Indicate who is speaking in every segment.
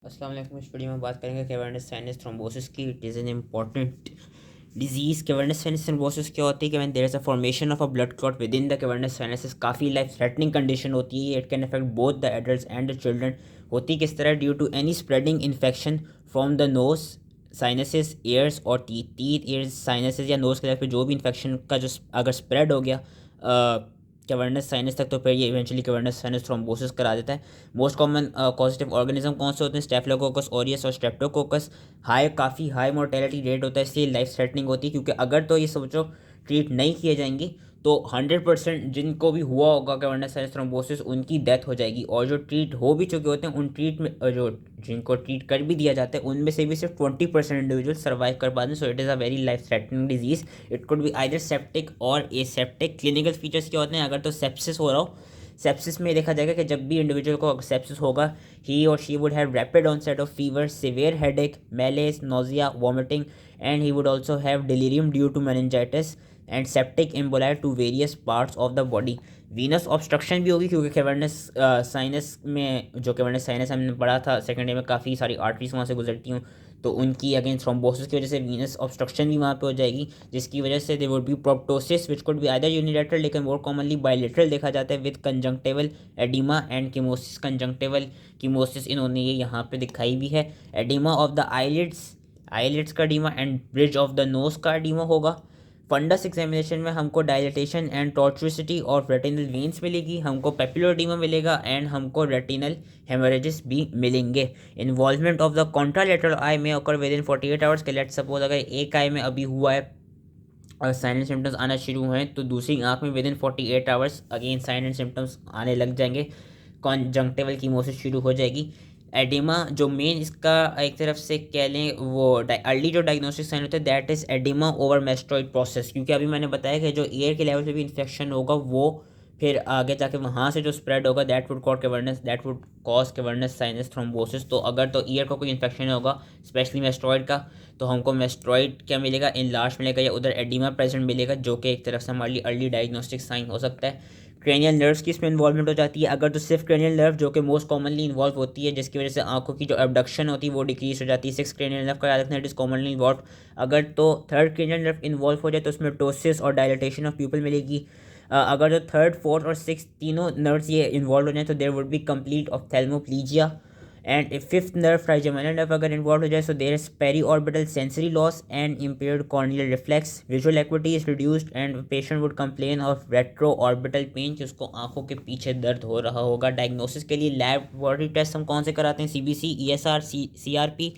Speaker 1: अस्सलाम वालेकुम। इस वीडियो में बात करेंगे कैवर्नस साइनस थ्रोम्बोसिस की। It is an important disease. Cavernous sinus thrombosis क्या होती है कि when there is a formation of a blood clot within the cavernous sinus, काफ़ी लाइफ थ्रेटनिंग कंडीशन होती है। It can affect both the adults and the children. होती किस तरह? Due to any spreading infection from the nose, sinuses, ears और teeth, ears, sinuses या nose के level पे जो भी इन्फेक्शन का जो अगर स्प्रेड हो गया कैवर्नस साइनस तक, तो फिर ये इवेंचुअली कैवर्नस साइनस थ्रोम्बोसिस करा देता है। मोस्ट कॉमन पॉजिटिव ऑर्गेनिज्म कौन से होते हैं? स्टेफिलोकोकस ऑरियस और स्ट्रेप्टोकोकस। काफ़ी हाई मोर्टेलिटी रेट होता है, इसलिए लाइफ थ्रेटनिंग होती है। क्योंकि अगर तो ये सोचो ट्रीट नहीं किए जाएंगी तो 100% जिनको भी हुआ होगा कैवर्नस साइनस थ्रोम्बोसिस उनकी डेथ हो जाएगी। और जो ट्रीट हो भी चुके होते हैं उन ट्रीट में जो जिनको ट्रीट कर भी दिया जाता है उनमें से भी सिर्फ 20% इंडिविजुअल सर्वाइव कर पाते हैं। So it is a very life threatening disease. It could be either septic और एसेप्टिक। क्लिनिकल फीचर्स क्या होते हैं? अगर तो सेप्सिस हो रहा हो, सेप्सिस में देखा जाएगा कि जब भी इंडिविजुअल को सेप्सिस होगा, ही और she would have rapid onset of fever, severe headache, malaise, nausea, vomiting, and he would also have delirium due to meningitis and septic emboli to various parts of the body. Venous obstruction भी होगी क्योंकि cavernous sinus में, जो cavernous sinus हमने पढ़ा था second year में, काफ़ी सारी आर्टरीज वहाँ से गुजरती हूँ, तो उनकी अगेन थ्रोम्बोसिस की वजह से वीनस ऑब्स्ट्रक्शन भी वहाँ पे हो जाएगी, जिसकी वजह से there would be proptosis which could be either unilateral, लेकिन मोर कॉमनली बायलैटरल देखा जाता है, with conjunctival oedema and chemosis. Conjunctival chemosis इन्होंने ये यहाँ पे दिखाई भी है। Oedema of the eyelids, eyelids का oedema and bridge of the nose का एडिमा होगा। फंडस एग्जामिनेशन में हमको dilatation and tortuosity of retinal veins मिलेगी, हमको पेपिलोडीमा मिलेगा एंड हमको रेटिनल हेमोरेजेस भी मिलेंगे। इन्वॉल्वमेंट ऑफ द कॉन्ट्रालेटरल आई में occur विद इन 48 आवर्स के। लेट सपोज अगर एक आई में अभी हुआ है और साइन एंड सिम्टम्स आना शुरू हुए हैं तो दूसरी आंख में with in 48 hours again sine and symptoms आने लग जाएंगे, कॉन्जंक्टिवल कीमोसिस शुरू हो जाएगी। एडिमा जो मेन इसका एक तरफ से कह लें वो अर्ली जो डायग्नोस्टिक साइन होता है that is oedema over mastoid process. क्योंकि अभी मैंने बताया कि जो ईयर के लेवल पे भी इन्फेक्शन होगा वो फिर आगे जाके वहाँ से जो स्प्रेड होगा that would cause cavernous sinus thrombosis. तो अगर तो ईयर का कोई इन्फेक्शन होगा स्पेशली मेस्ट्रॉइड का, तो हमको मेस्ट्रॉइड क्या मिलेगा? इनलार्ज मिलेगा या उधर एडिमा प्रेजेंट मिलेगा, जो कि एक तरफ से हमारे लिए अर्ली डायग्नोस्टिक साइन हो सकता है। क्रेनियल नर्व्स की इसमें इन्वॉल्वमेंट हो जाती है। अगर तो सिर्फ क्रेनियल नर्व जो कि मोस्ट कॉमनली इन्वॉल्व होती है, जिसकी वजह से आंखों की जो एबडक्शन होती है वो डिक्रीज हो जाती है। 6 क्रेनियल नर्व का याद रखना, इट इज कॉमनली इन्वॉल्व। अगर तो थर्ड क्रेनियल नर्व इन्वॉल्व हो जाए तो उसमें टोसिस और डायलिटेशन ऑफ प्यूपिल मिलेगी। अगर जो थर्ड, फोर्थ और सिक्स तीनों नर्व्स ये इन्वॉल्व हो जाए तो there would be complete ophthalmoplegia. And fifth nerve, trigeminal nerve अगर इन्वॉल्व हो जाए so there is periorbital sensory loss and impaired corneal reflex, visual acuity is reduced and patient would complain of retroorbital pain, जिसको आंखों के पीछे दर्द हो रहा होगा। डायग्नोसिस के लिए लैबोरेटरी टेस्ट हम कौन से कराते हैं? CBC, ESR, CRP,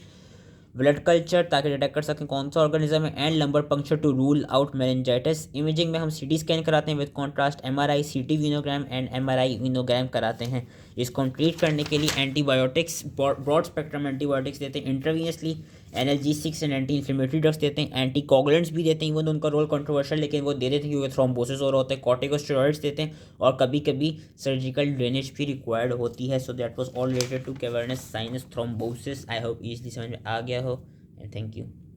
Speaker 1: blood culture, ताकि डिटेक्ट कर सकें कौन सा ऑर्गेनिज्म है, and lumbar puncture to rule out meningitis. Imaging में हम सीटी स्कैन कराते हैं विद कॉन्ट्रास्ट, एमआरआई, सीटी वीनोग्राम एंड एमआरआई वीनोग्राम कराते हैं। इसको हम ट्रीट करने के लिए एंटीबायोटिक्स, ब्रॉड स्पेक्ट्रम एंटीबायोटिक्स देते हैं intravenously, analgesics and anti inflammatory drugs देते हैं, एंटी कोगुलेंट्स भी देते हैं। इवन उनका रोल कंट्रोवर्शियल, लेकिन वो दे देते हैं क्योंकि थ्रोम्बोसिस हो रहा होता है। कॉर्टिकोस्टेरॉइड्स देते हैं और कभी कभी सर्जिकल ड्रेनेज भी रिक्वायर्ड होती है। So that was all related to cavernous sinus thrombosis. I hope easily समझ में आ गया हो, एंड थैंक यू।